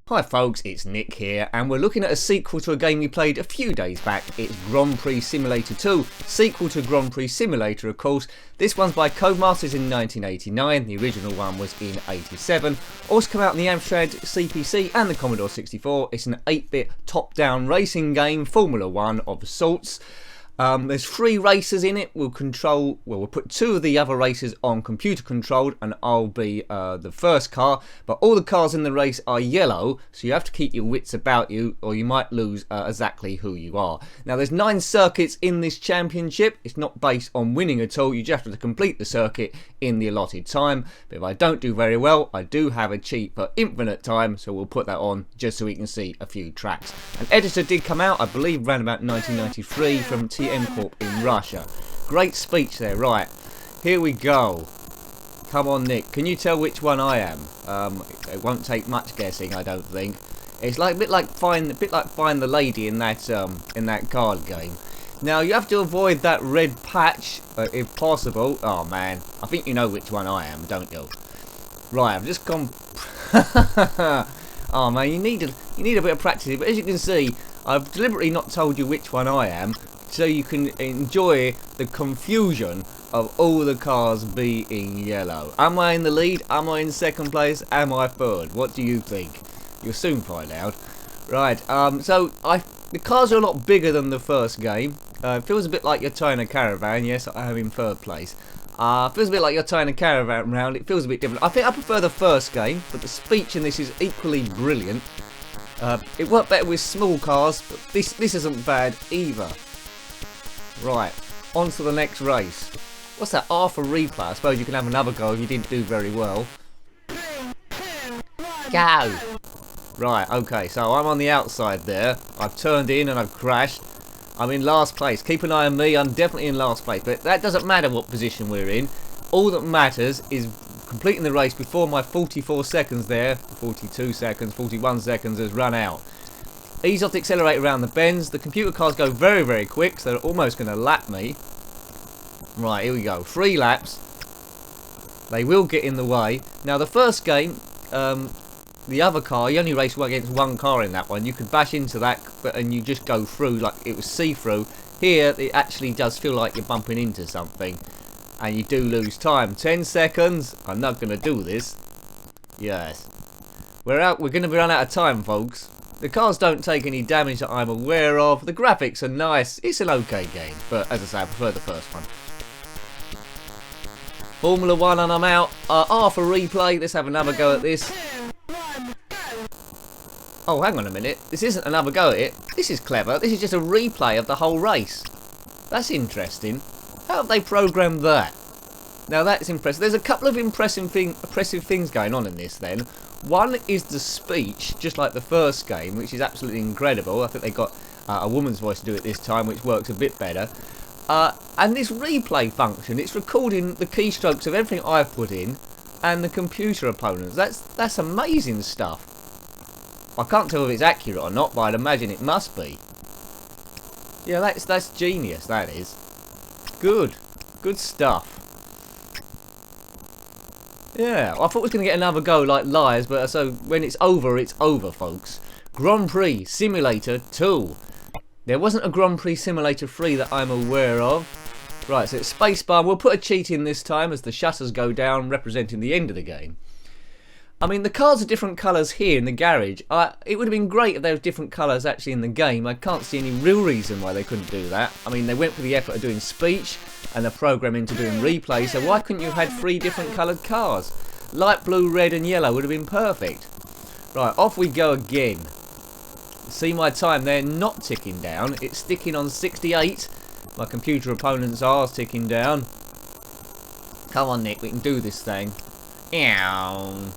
Hi folks, it's Nick here, and we're looking at a sequel to a game we played a few days back. It's Grand Prix Simulator 2, sequel to Grand Prix Simulator of course. This one's by Codemasters in 1989, the original one was in 87. Also come out in the Amstrad CPC and the Commodore 64. It's an 8-bit top-down racing game, Formula 1 of sorts. There's 3 racers in it. We'll put 2 of the other racers on computer controlled, and I'll be the first car, but all the cars in the race are yellow, so you have to keep your wits about you or you might lose exactly who you are. Now there's 9 circuits in this championship. It's not based on winning at all. You just have to complete the circuit in the allotted time, but if I don't do very well, I do have a cheat for infinite time, so we'll put that on just so we can see a few tracks. An editor did come out, I believe around about 1993 from Corp in Russia. Great speech there. Right, here we go. Come on, Nick. Can you tell which one I am? It won't take much guessing, I don't think. It's like a bit like find the lady in that card game. Now you have to avoid that red patch if possible. Oh man, I think you know which one I am, don't you? Right, I've just gone. Oh man, you need a bit of practice. But as you can see, I've deliberately not told you which one I am, so you can enjoy the confusion of all the cars being yellow. Am I in the lead? Am I in second place? Am I third? What do you think? You'll soon find out. Right, so the cars are a lot bigger than the first game. It feels a bit like you're towing a caravan. Yes, I am in third place. Feels a bit like you're towing a caravan around. It feels a bit different. I think I prefer the first game, but the speech in this is equally brilliant. It worked better with small cars, but this isn't bad either. Right, on to the next race. What's that? R for replay. I suppose you can have another go if you didn't do very well. 3, 2, 1, go! Right, okay, so I'm on the outside there. I've turned in and I've crashed. I'm in last place. Keep an eye on me, I'm definitely in last place. But that doesn't matter what position we're in. All that matters is completing the race before my 44 seconds there, 42 seconds, 41 seconds has run out. Ease off the accelerator around the bends. The computer cars go very, very quick, so they're almost going to lap me. Right, here we go. 3 laps. They will get in the way. Now, the first game, the other car, you only race against one car in that one. You could bash into that, and you just go through like it was see-through. Here, it actually does feel like you're bumping into something, and you do lose time. 10 seconds. I'm not going to do this. Yes. We're going to run out of time, folks. The cars don't take any damage that I'm aware of. The graphics are nice. It's an okay game, but as I say, I prefer the first one. Formula 1 and I'm out. R for replay. Let's have another go at this. 2, 1, go. Oh, hang on a minute. This isn't another go at it. This is clever. This is just a replay of the whole race. That's interesting. How have they programmed that? Now that's impressive. There's a couple of impressive things going on in this then. One is the speech, just like the first game, which is absolutely incredible. I think they got a woman's voice to do it this time, which works a bit better. And this replay function, it's recording the keystrokes of everything I've put in and the computer opponents. That's amazing stuff. I can't tell if it's accurate or not, but I'd imagine it must be. Yeah, that's genius, that is. Good stuff. Yeah, I thought we was going to get another go like Liars, but so when it's over, folks. Grand Prix Simulator 2. There wasn't a Grand Prix Simulator 3 that I'm aware of. Right, so it's spacebar. We'll put a cheat in this time as the shutters go down, representing the end of the game. I mean, the cars are different colours here in the garage. It would have been great if there were different colours actually in the game. I can't see any real reason why they couldn't do that. I mean, they went for the effort of doing speech and the programming to doing replay, so why couldn't you have had 3 different coloured cars? Light blue, red and yellow would have been perfect. Right, off we go again. See my time there not ticking down. It's sticking on 68. My computer opponents are ticking down. Come on, Nick, we can do this thing. Ow.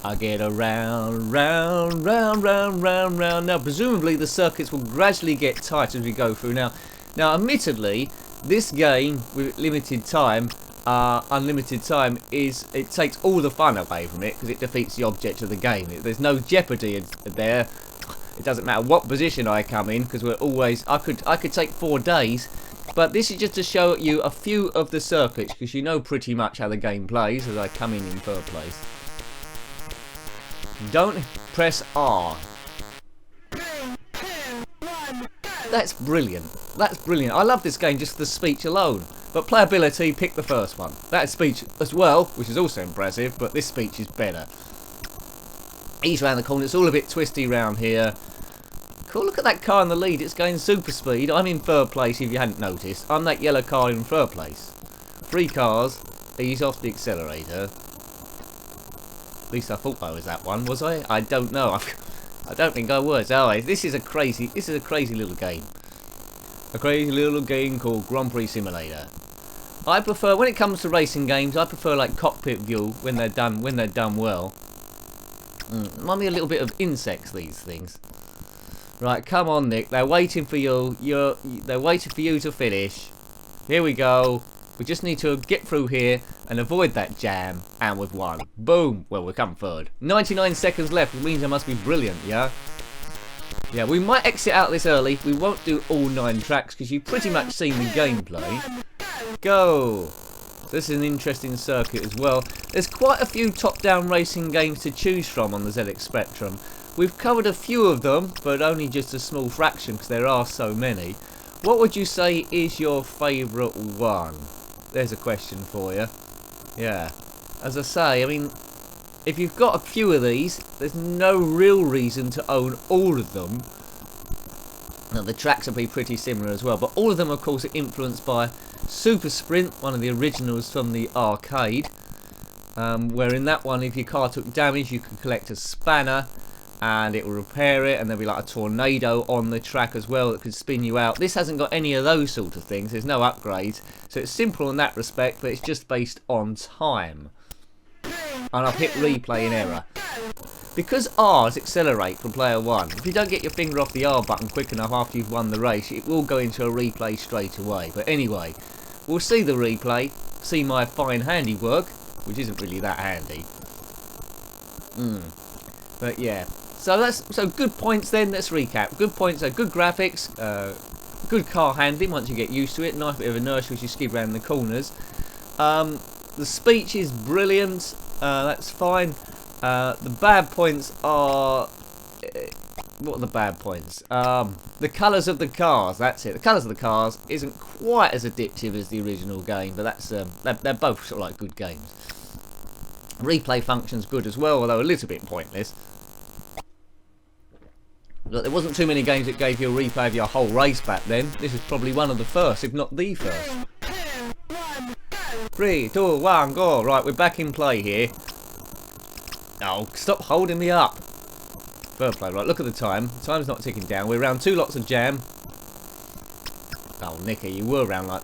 I get around, round, round, round, round, round. Now, presumably the circuits will gradually get tight as we go through. Now, admittedly, this game with limited time, unlimited time, it takes all the fun away from it because it defeats the object of the game. There's no jeopardy there. It doesn't matter what position I come in because we're always. I could take 4 days, but this is just to show you a few of the circuits because you know pretty much how the game plays as I come in third place. Don't press R. That's brilliant. That's brilliant. I love this game just for the speech alone. But playability, pick the first one. That speech as well, which is also impressive, but this speech is better. Ease round the corner. It's all a bit twisty round here. Cool, look at that car in the lead. It's going super speed. I'm in third place if you hadn't noticed. I'm that yellow car in third place. 3 cars. Ease off the accelerator. At least I thought I was that one, was I? I don't know. I don't think I was. Oh, this is a crazy little game. A crazy little game called Grand Prix Simulator. I prefer, when it comes to racing games, I prefer like cockpit view when they're done well. Remind me a little bit of insects, these things. Right, come on, Nick. They're waiting for you. They're waiting for you to finish. Here we go. We just need to get through here and avoid that jam, and we've won. Boom. Well, we've come third. 99 seconds left, which means I must be brilliant, yeah? Yeah, we might exit out this early. We won't do all 9 tracks because you've pretty much seen the gameplay. Go. This is an interesting circuit as well. There's quite a few top-down racing games to choose from on the ZX Spectrum. We've covered a few of them, but only just a small fraction because there are so many. What would you say is your favourite one? There's a question for you. Yeah. As I say, I mean, if you've got a few of these, there's no real reason to own all of them. Now, the tracks will be pretty similar as well, but all of them, of course, are influenced by Super Sprint, one of the originals from the arcade. Where in that one, if your car took damage, you could collect a spanner and it will repair it, and there'll be like a tornado on the track as well that could spin you out. This hasn't got any of those sort of things. There's no upgrades, so it's simple in that respect, but it's just based on time. And I've hit replay in error. Because R's accelerate from player 1, if you don't get your finger off the R button quick enough after you've won the race, it will go into a replay straight away. But anyway, we'll see the replay, see my fine handiwork, which isn't really that handy. But yeah, so good points then. Let's recap. Good points are good graphics, good car handling once you get used to it, nice bit of inertia as you skid around the corners. The speech is brilliant. That's fine. The bad points are... what are the bad points? The colours of the cars, that's it. The colours of the cars isn't quite as addictive as the original game, but that's they're both sort of like good games. Replay function's good as well, although a little bit pointless. Look, there wasn't too many games that gave you a replay of your whole race back then. This is probably one of the first, if not the first. 3, 2, 1, go. Right, we're back in play here. Oh, stop holding me up. Third play, right, look at the time. The time's not ticking down. We're around 2 lots of jam. Oh, Nicky, you were around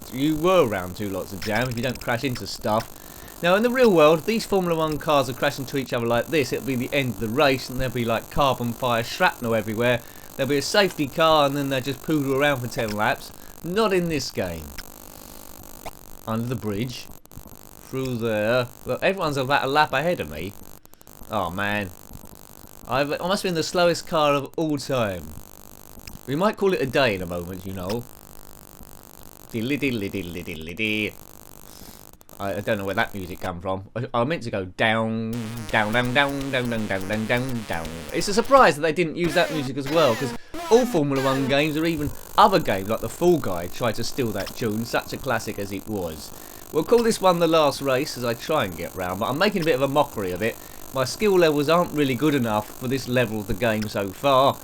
2 lots of jam if you don't crash into stuff. Now, in the real world, these Formula 1 cars are crashing to each other like this. It'll be the end of the race, and there'll be like carbon fire shrapnel everywhere. There'll be a safety car, and then they'll just poodle around for 10 laps. Not in this game. Under the bridge. Through there. Look, everyone's about a lap ahead of me. Oh, man. I must have been the slowest car of all time. We might call it a day in a moment, you know. Diddly diddly diddly diddly dee. I don't know where that music come from. I meant to go down, down, down, down, down, down, down, down, down, down. It's a surprise that they didn't use that music as well, because all Formula 1 games, or even other games like the Fall Guy, tried to steal that tune, such a classic as it was. We'll call this one the last race as I try and get round, but I'm making a bit of a mockery of it. My skill levels aren't really good enough for this level of the game so far.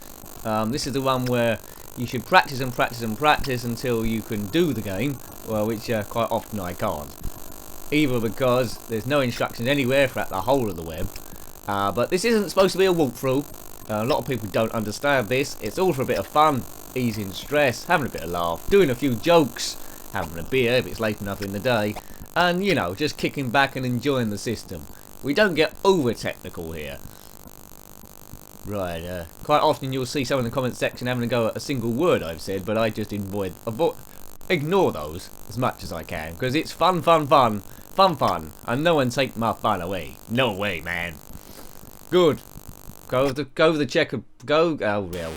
This is the one where you should practice and practice and practice until you can do the game, well, which quite often I can't. Either because there's no instructions anywhere throughout the whole of the web, but this isn't supposed to be a walkthrough. A lot of people don't understand this. It's all for a bit of fun, easing stress, having a bit of laugh, doing a few jokes, having a beer if it's late enough in the day, and, you know, just kicking back and enjoying the system. We don't get over technical here. Right, quite often you'll see someone in the comment section having a go at a single word I've said, but I just ignore those as much as I can, because it's fun, fun, fun, fun, fun, and no one take my fun away. No way, man. Good. Go the checker. Go. Oh well.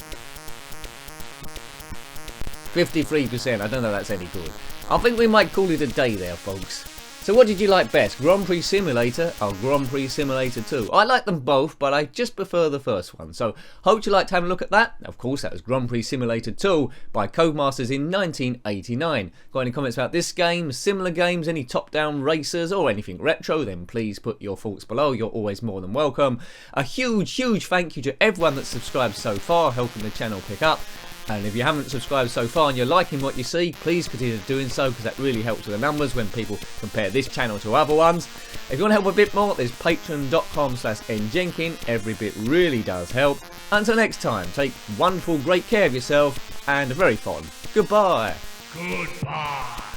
53%. I don't know if that's any good. I think we might call it a day there, folks. So what did you like best, Grand Prix Simulator or Grand Prix Simulator 2? I like them both, but I just prefer the first one. So hope you liked having a look at that. Of course, that was Grand Prix Simulator 2 by Codemasters in 1989. Got any comments about this game, similar games, any top-down racers or anything retro, then please put your thoughts below. You're always more than welcome. A huge thank you to everyone that's subscribed so far, helping the channel pick up. And if you haven't subscribed so far and you're liking what you see, please consider doing so, because that really helps with the numbers when people compare this channel to other ones. If you want to help a bit more, there's patreon.com/njenkin. Every bit really does help. Until next time, take wonderful, great care of yourself, and a very fond goodbye. Goodbye.